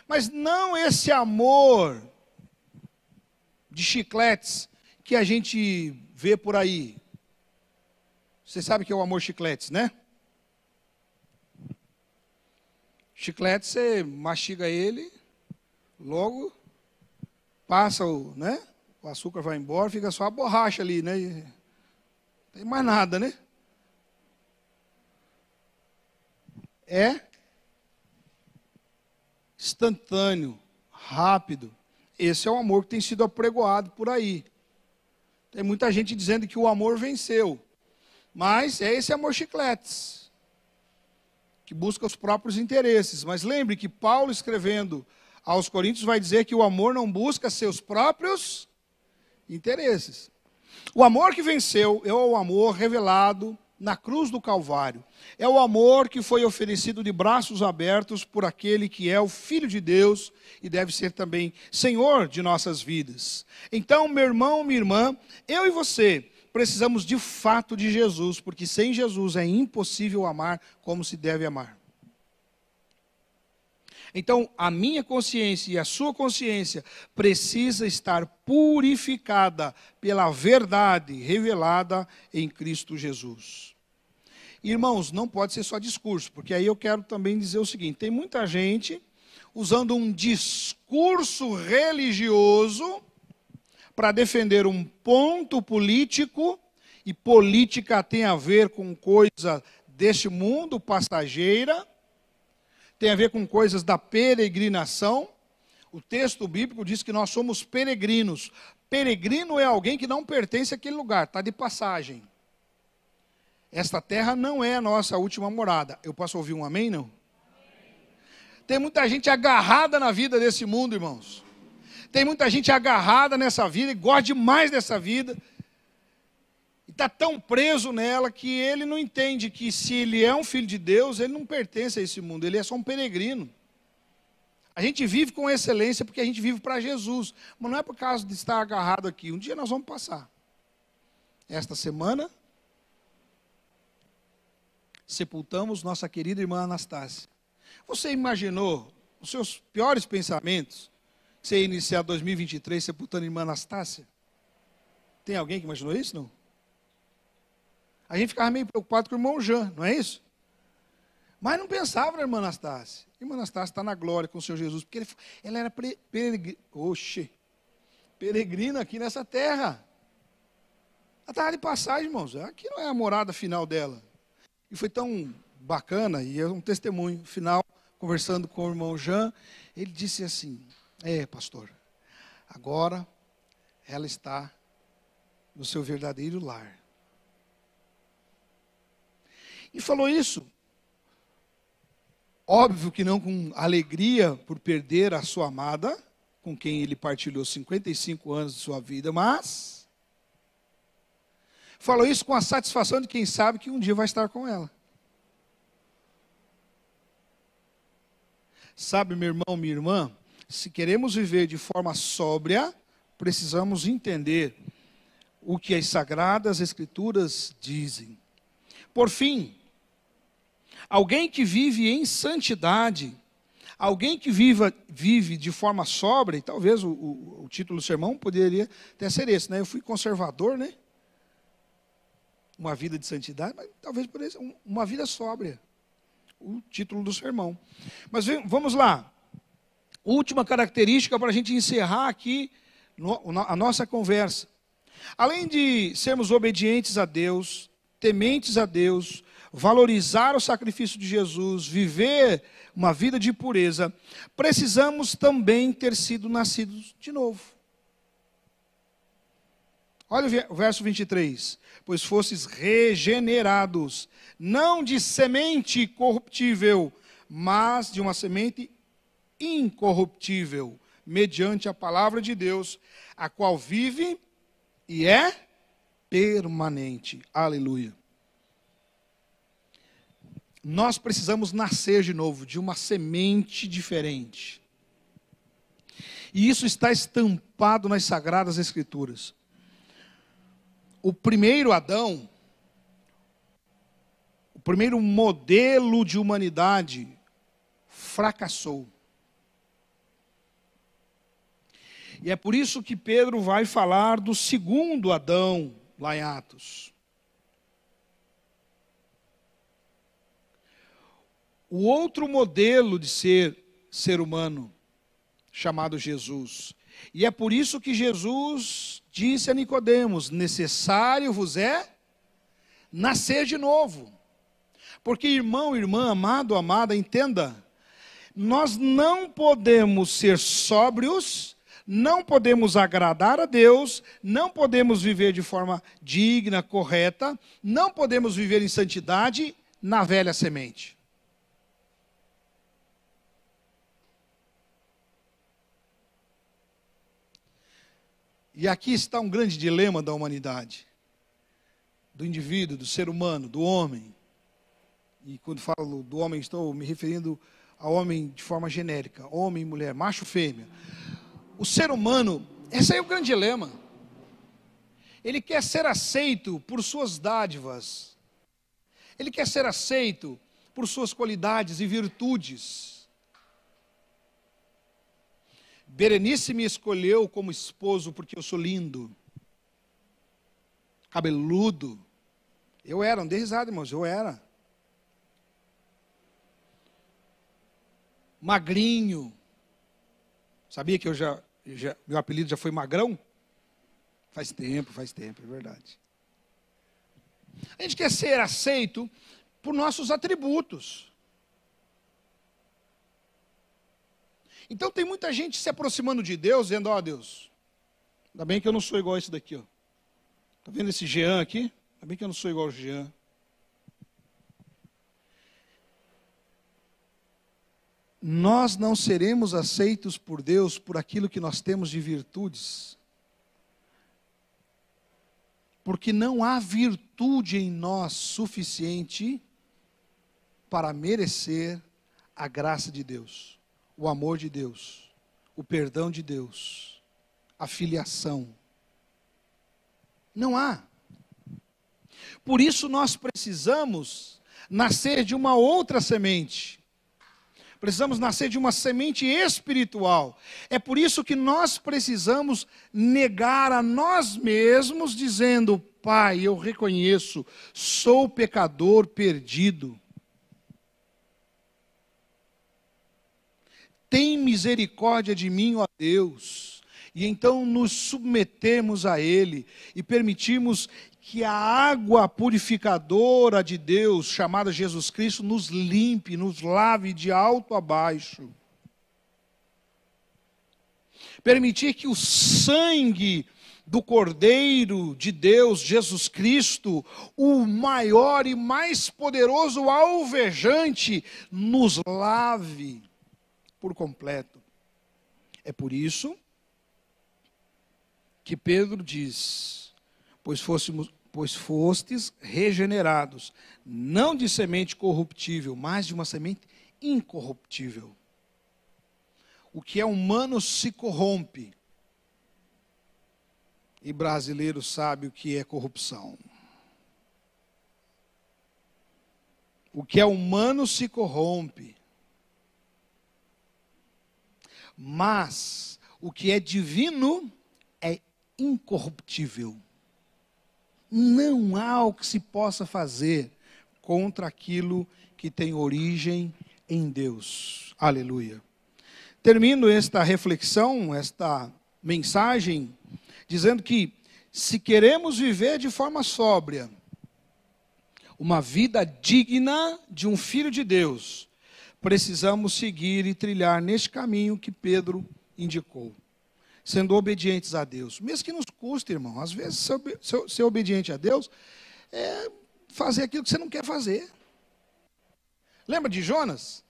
Mas não esse amor de chicletes que a gente vê por aí. Você sabe que é o amor chicletes, né? Chiclete, você mastiga ele, logo passa o açúcar vai embora, fica só a borracha ali, né? Não tem mais nada, né? É instantâneo, rápido. Esse é o amor que tem sido apregoado por aí. Tem muita gente dizendo que o amor venceu. Mas é esse amor chicletes, que busca os próprios interesses. Mas lembre que Paulo, escrevendo aos Coríntios, vai dizer que o amor não busca seus próprios interesses. O amor que venceu é o amor revelado na cruz do Calvário. É o amor que foi oferecido de braços abertos por aquele que é o Filho de Deus e deve ser também Senhor de nossas vidas. Então, meu irmão, minha irmã, eu e você precisamos de fato de Jesus, porque sem Jesus é impossível amar como se deve amar. Então, a minha consciência e a sua consciência precisa estar purificada pela verdade revelada em Cristo Jesus. Irmãos, não pode ser só discurso, porque aí eu quero também dizer o seguinte, tem muita gente usando um discurso religioso para defender um ponto político, e política tem a ver com coisa deste mundo, passageira, tem a ver com coisas da peregrinação. O texto bíblico diz que nós somos peregrinos. Peregrino é alguém que não pertence àquele lugar, está de passagem. Esta terra não é a nossa última morada. Eu posso ouvir um amém, não? Tem muita gente agarrada na vida desse mundo, irmãos. Tem muita gente agarrada nessa vida e gosta demais dessa vida. E está tão preso nela que ele não entende que se ele é um filho de Deus, ele não pertence a esse mundo, ele é só um peregrino. A gente vive com excelência porque a gente vive para Jesus. Mas não é por causa de estar agarrado aqui. Um dia nós vamos passar. Esta semana, sepultamos nossa querida irmã Anastácia. Você imaginou, os seus piores pensamentos, que você ia iniciar 2023 sepultando a irmã Anastácia? Tem alguém que imaginou isso, não? A gente ficava meio preocupado com o irmão Jean, não é isso? Mas não pensava na irmã Anastácia. A irmã Anastácia está na glória com o Senhor Jesus, porque ela era peregrina aqui nessa terra. Ela estava de passagem, irmãos. Aqui não é a morada final dela. E foi tão bacana, e é um testemunho final, conversando com o irmão Jean, ele disse assim, pastor, agora ela está no seu verdadeiro lar. E falou isso, óbvio que não com alegria por perder a sua amada, com quem ele partilhou 55 anos de sua vida, mas falou isso com a satisfação de quem sabe que um dia vai estar com ela. Sabe, meu irmão, minha irmã, se queremos viver de forma sóbria, precisamos entender o que as Sagradas Escrituras dizem. Por fim, alguém que vive em santidade, alguém que vive de forma sóbria, e talvez o título do sermão poderia até ser esse, né? Eu fui conservador, né? Uma vida de santidade, mas talvez por isso, uma vida sóbria. O título do sermão. Mas vamos lá. Última característica para a gente encerrar aqui a nossa conversa. Além de sermos obedientes a Deus, tementes a Deus, valorizar o sacrifício de Jesus, viver uma vida de pureza, precisamos também ter sido nascidos de novo. Olha o verso 23. Pois fostes regenerados, não de semente corruptível, mas de uma semente incorruptível, mediante a palavra de Deus, a qual vive e é permanente. Aleluia. Nós precisamos nascer de novo, de uma semente diferente. E isso está estampado nas Sagradas Escrituras. O primeiro Adão, o primeiro modelo de humanidade, fracassou. E é por isso que Pedro vai falar do segundo Adão, lá em Atos. O outro modelo de ser humano, chamado Jesus. E é por isso que Jesus disse a Nicodemos: necessário vos é nascer de novo. Porque, irmão, irmã, amado, amada, entenda, nós não podemos ser sóbrios, não podemos agradar a Deus, não podemos viver de forma digna, correta, não podemos viver em santidade na velha semente. E aqui está um grande dilema da humanidade, do indivíduo, do ser humano, do homem. E quando falo do homem, estou me referindo ao homem de forma genérica, homem e mulher, macho e fêmea. O ser humano, esse aí é o grande dilema. Ele quer ser aceito por suas dádivas. Ele quer ser aceito por suas qualidades e virtudes. Berenice me escolheu como esposo porque eu sou lindo, cabeludo. Eu era, não dei risada, irmãos, eu era. Magrinho. Sabia que meu apelido já foi Magrão? Faz tempo, é verdade. A gente quer ser aceito por nossos atributos. Então tem muita gente se aproximando de Deus, dizendo: ó, Deus, ainda bem que eu não sou igual a esse daqui, ó. Está vendo esse Jean aqui? Ainda bem que eu não sou igual ao Jean. Nós não seremos aceitos por Deus por aquilo que nós temos de virtudes, porque não há virtude em nós suficiente para merecer a graça de Deus, o amor de Deus, o perdão de Deus, a filiação. Não há. Por isso nós precisamos nascer de uma outra semente. Precisamos nascer de uma semente espiritual. É por isso que nós precisamos negar a nós mesmos, dizendo: Pai, eu reconheço, sou pecador perdido. Tem misericórdia de mim, ó Deus. E então nos submetemos a Ele e permitimos que a água purificadora de Deus, chamada Jesus Cristo, nos limpe, nos lave de alto a baixo. Permitir que o sangue do Cordeiro de Deus, Jesus Cristo, o maior e mais poderoso alvejante, nos lave por completo. É por isso que Pedro diz: pois fostes regenerados, não de semente corruptível, mas de uma semente incorruptível. O que é humano se corrompe. E brasileiro sabe o que é corrupção. O que é humano se corrompe. Mas o que é divino é incorruptível. Não há o que se possa fazer contra aquilo que tem origem em Deus. Aleluia. Termino esta reflexão, esta mensagem, dizendo que se queremos viver de forma sóbria, uma vida digna de um filho de Deus, precisamos seguir e trilhar neste caminho que Pedro indicou, sendo obedientes a Deus. Mesmo que nos custe, irmão, às vezes ser obediente a Deus é fazer aquilo que você não quer fazer. Lembra de Jonas?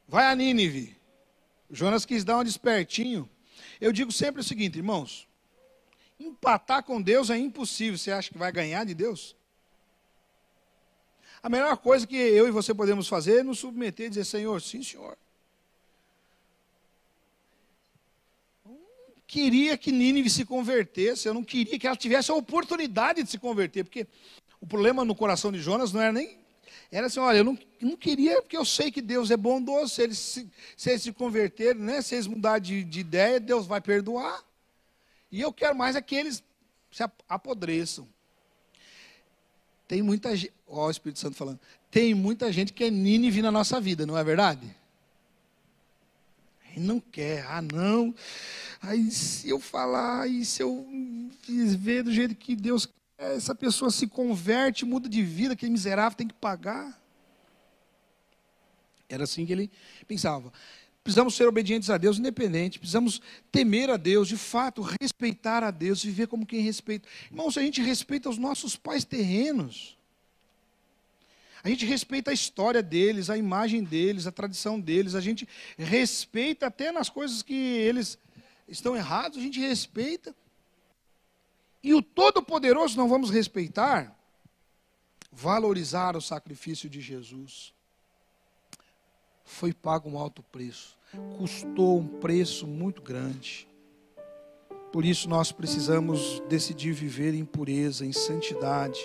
Vai a Nínive. Jonas quis dar um despertinho. Eu digo sempre o seguinte, irmãos, empatar com Deus é impossível. Você acha que vai ganhar de Deus? A melhor coisa que eu e você podemos fazer é nos submeter e dizer, Senhor, sim, Senhor. Eu não queria que Nínive se convertesse, eu não queria que ela tivesse a oportunidade de se converter, porque o problema no coração de Jonas não era nem... Era assim, olha, eu não queria, porque eu sei que Deus é bondoso, se eles se converterem, né, se eles mudarem de ideia, Deus vai perdoar. E eu quero mais é que eles se apodreçam. Tem muita gente, ó o Espírito Santo falando, tem muita gente que é Nínive na nossa vida, não é verdade? E não quer, não. Aí se eu falar, aí se eu ver do jeito que Deus quer, essa pessoa se converte, muda de vida, aquele miserável tem que pagar. Era assim que ele pensava. Precisamos ser obedientes a Deus, independente. Precisamos temer a Deus, de fato, respeitar a Deus, viver como quem respeita. Irmãos, a gente respeita os nossos pais terrenos. A gente respeita a história deles, a imagem deles, a tradição deles. A gente respeita até nas coisas que eles estão errados, a gente respeita. E o Todo-Poderoso não vamos respeitar? Valorizar o sacrifício de Jesus. Foi pago um alto preço. Custou um preço muito grande. Por isso nós precisamos decidir viver em pureza, em santidade,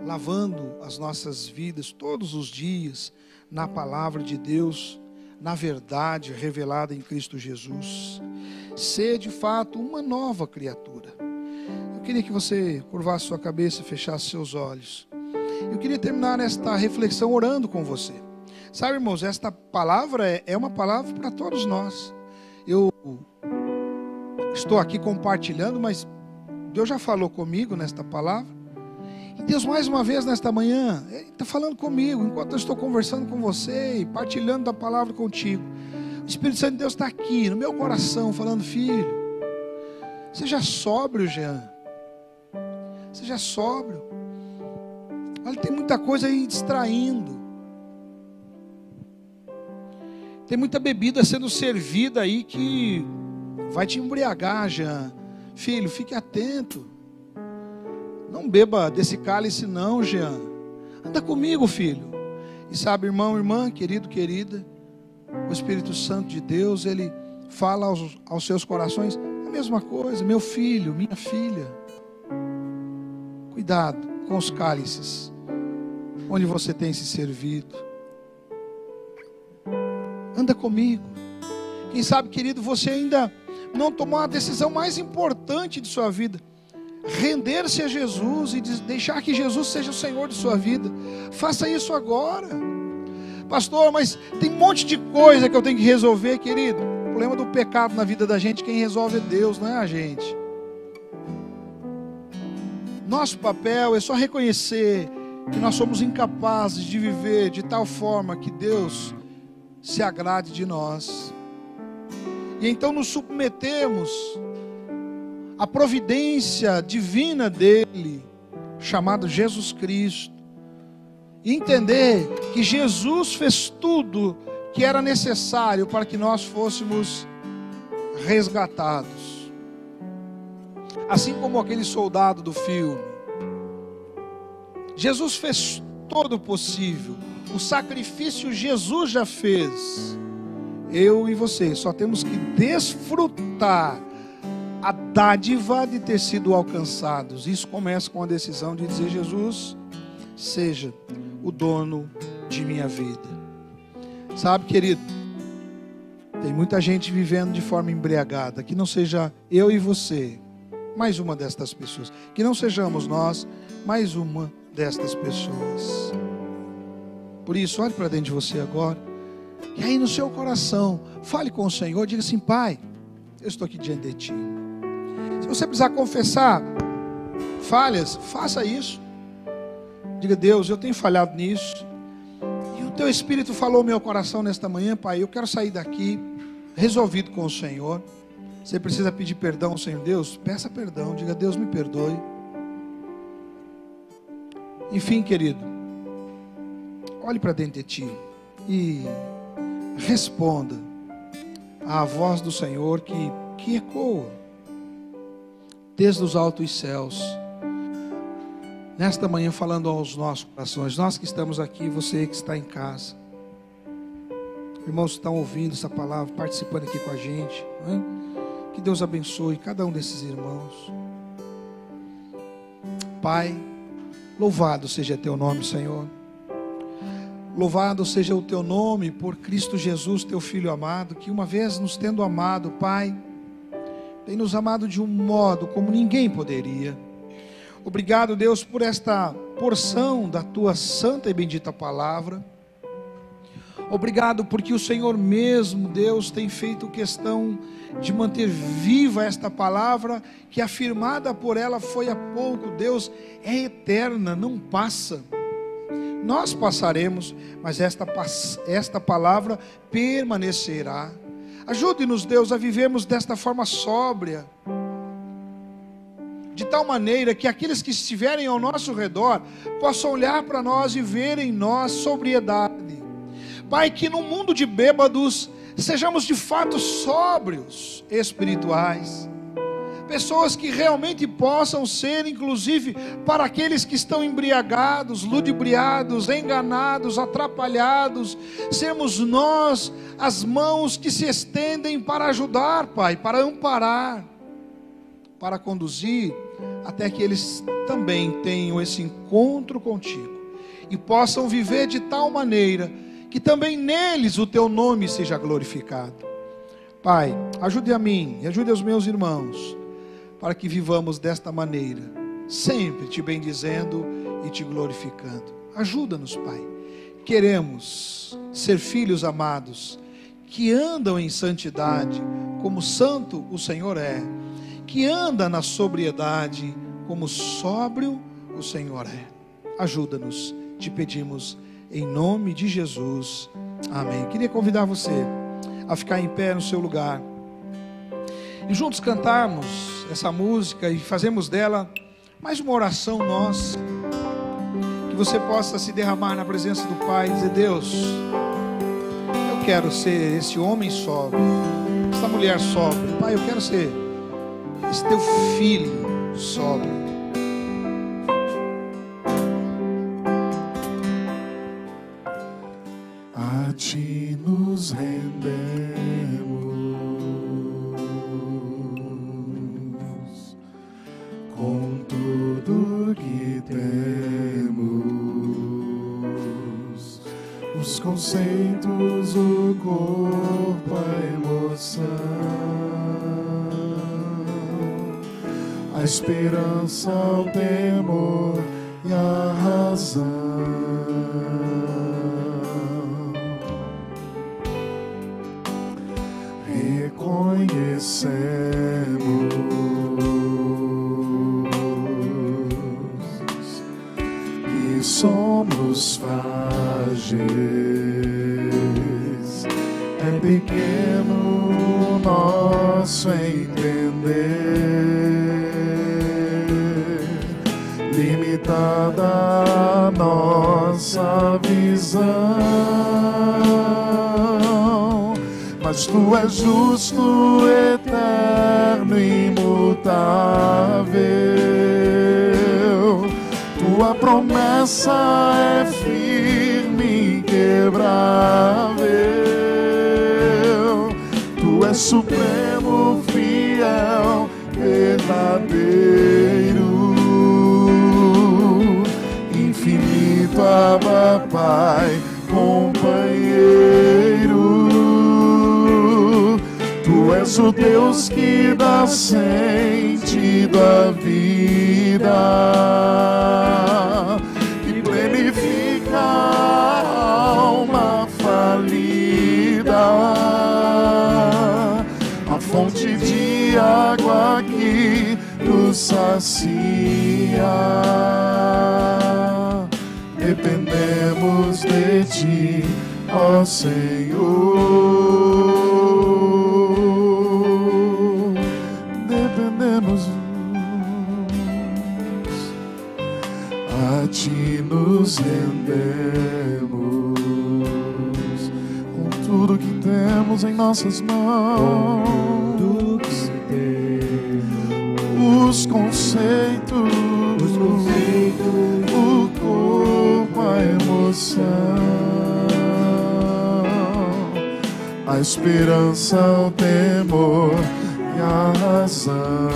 lavando as nossas vidas todos os dias na palavra de Deus, na verdade revelada em Cristo Jesus. Ser de fato uma nova criatura. Eu queria que você curvasse sua cabeça e fechasse seus olhos. Eu queria terminar esta reflexão orando com você. Sabe, irmãos, esta palavra é uma palavra para todos nós. Eu estou aqui compartilhando, mas Deus já falou comigo nesta palavra. E Deus, mais uma vez, nesta manhã, Ele está falando comigo, enquanto eu estou conversando com você e partilhando da palavra contigo. O Espírito Santo de Deus está aqui, no meu coração, falando, filho, seja sóbrio, Jean. Seja sóbrio. Olha, tem muita coisa aí distraindo. Tem muita bebida sendo servida aí que vai te embriagar, Jean. Filho, fique atento. Não beba desse cálice não, Jean. Anda comigo, filho. E sabe, irmão, irmã, querido, querida, o Espírito Santo de Deus, Ele fala aos seus corações a mesma coisa. Meu filho, minha filha. Cuidado com os cálices onde você tem se servido. Anda comigo. Quem sabe, querido, você ainda não tomou a decisão mais importante de sua vida. Render-se a Jesus e deixar que Jesus seja o Senhor de sua vida. Faça isso agora. Pastor, mas tem um monte de coisa que eu tenho que resolver, querido. O problema do pecado na vida da gente, quem resolve é Deus, não é a gente. Nosso papel é só reconhecer que nós somos incapazes de viver de tal forma que Deus se agrade de nós. E então nos submetemos à providência divina dele, chamado Jesus Cristo. E entender que Jesus fez tudo que era necessário para que nós fôssemos resgatados. Assim como aquele soldado do filme. Jesus fez todo o possível. O sacrifício Jesus já fez. Eu e você só temos que desfrutar a dádiva de ter sido alcançados. Isso começa com a decisão de dizer: Jesus, seja o dono de minha vida. Sabe, querido, tem muita gente vivendo de forma embriagada. Que não seja eu e você mais uma destas pessoas. Que não sejamos nós mais uma destas pessoas. Por isso, olhe para dentro de você agora. E aí no seu coração, fale com o Senhor. Diga assim: Pai, eu estou aqui diante de Ti. Se você precisar confessar falhas, faça isso. Diga: Deus, eu tenho falhado nisso. E o Teu Espírito falou ao meu coração nesta manhã, Pai, eu quero sair daqui resolvido com o Senhor. Você precisa pedir perdão ao Senhor. Deus, peça perdão. Diga: Deus, me perdoe. Enfim, querido, olhe para dentro de ti e responda à voz do Senhor que ecoa desde os altos céus, nesta manhã, falando aos nossos corações. Nós que estamos aqui, você que está em casa, irmãos que estão ouvindo essa palavra, participando aqui com a gente, não é? Que Deus abençoe cada um desses irmãos. Pai, louvado seja Teu nome, Senhor. Louvado seja o Teu nome por Cristo Jesus, Teu Filho amado, que uma vez nos tendo amado, Pai, tem nos amado de um modo como ninguém poderia. Obrigado, Deus, por esta porção da Tua santa e bendita palavra. Obrigado porque o Senhor mesmo, Deus, tem feito questão de manter viva esta palavra, que afirmada por ela foi há pouco, Deus, é eterna, não passa. Nós passaremos, mas esta palavra permanecerá. Ajude-nos, Deus, a vivermos desta forma sóbria, de tal maneira que aqueles que estiverem ao nosso redor possam olhar para nós e verem em nós sobriedade. Pai, que no mundo de bêbados sejamos de fato sóbrios espirituais, pessoas que realmente possam ser, inclusive, para aqueles que estão embriagados, ludibriados, enganados, atrapalhados, sermos nós as mãos que se estendem para ajudar, Pai, para amparar, para conduzir, até que eles também tenham esse encontro contigo, e possam viver de tal maneira, que também neles o Teu nome seja glorificado. Pai, ajude a mim e ajude aos meus irmãos, para que vivamos desta maneira, sempre Te bendizendo e Te glorificando. Ajuda-nos, Pai. Queremos ser filhos amados, que andam em santidade, como santo o Senhor é, que anda na sobriedade, como sóbrio o Senhor é. Ajuda-nos, Te pedimos, em nome de Jesus, amém. Queria convidar você a ficar em pé no seu lugar e juntos cantarmos essa música e fazemos dela mais uma oração nossa, que você possa se derramar na presença do Pai e dizer: Deus, eu quero ser esse homem sóbrio, essa mulher sóbria. Pai, eu quero ser esse Teu filho sóbrio. A Ti nos rendemos, com tudo que temos, os conceitos, o corpo, a emoção, a esperança, o temor e a razão. Reconhecemos que somos frágeis, é pequeno o nosso entender, limitada a nossa visão. Mas Tu és justo, eterno, imutável. Tua promessa é firme, inquebrável. és supremo, fiel, verdadeiro, infinito, Abba, Pai, companheiro. Tu és o Deus que dá sentido à vida, que plenifica a alma falida, a fonte de água que nos sacia. Dependemos de ti, ó Senhor. Dependemos, a ti nos rendemos, com tudo que temos em nossas mãos, os conceitos, o corpo, a emoção, a esperança, o temor e a razão.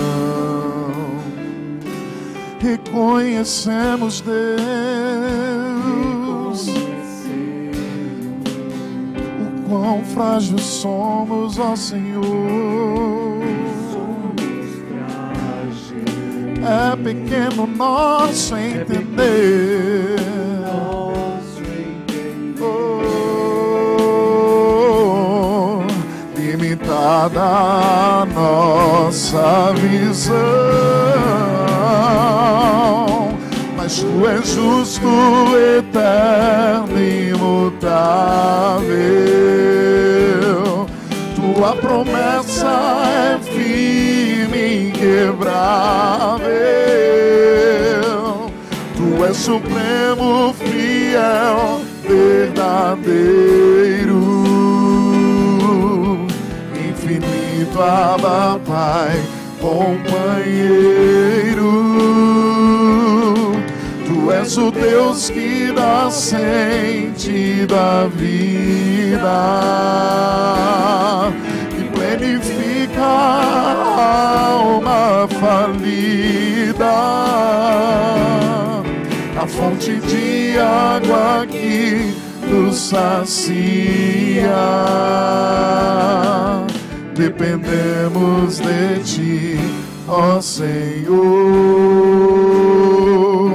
Reconhecemos, Deus, o quão frágil somos, ó Senhor. É pequeno nosso entender, limitada a nossa visão, mas tu és justo, eterno e imutável. Tua promessa é firme, inquebrável. Tu és supremo, fiel, verdadeiro, infinito, Abba, Pai, companheiro. Tu és o Deus que dá sentido à vida, que plenifica a alma falida, a fonte de água que nos sacia. Dependemos de ti, ó Senhor.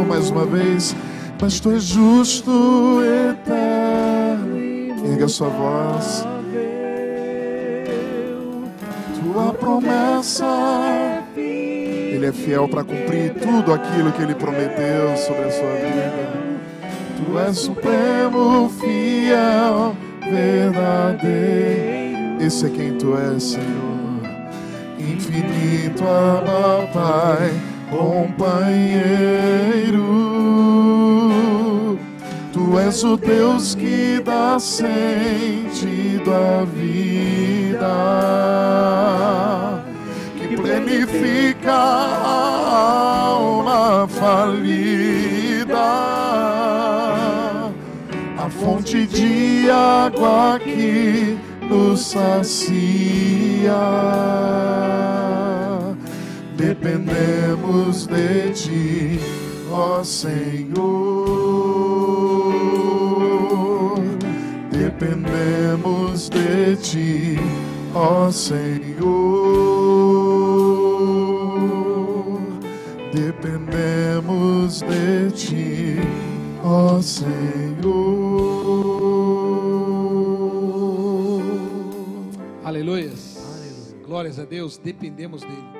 Mais uma vez, mas tu és justo, eterno. Erga sua voz. Tua promessa, Ele é fiel para cumprir tudo aquilo que Ele prometeu sobre a sua vida. Tu és supremo, fiel, verdadeiro. Esse é quem tu és, Senhor. Infinito, Abba, Pai, companheiro. Tu és o Deus que dá sentido à vida, que plenifica a alma falida, a fonte de água que nos sacia. Dependemos de ti, ó Senhor. Dependemos de ti, ó Senhor. Dependemos de ti, ó Senhor. Aleluias. Glórias a Deus, dependemos dele.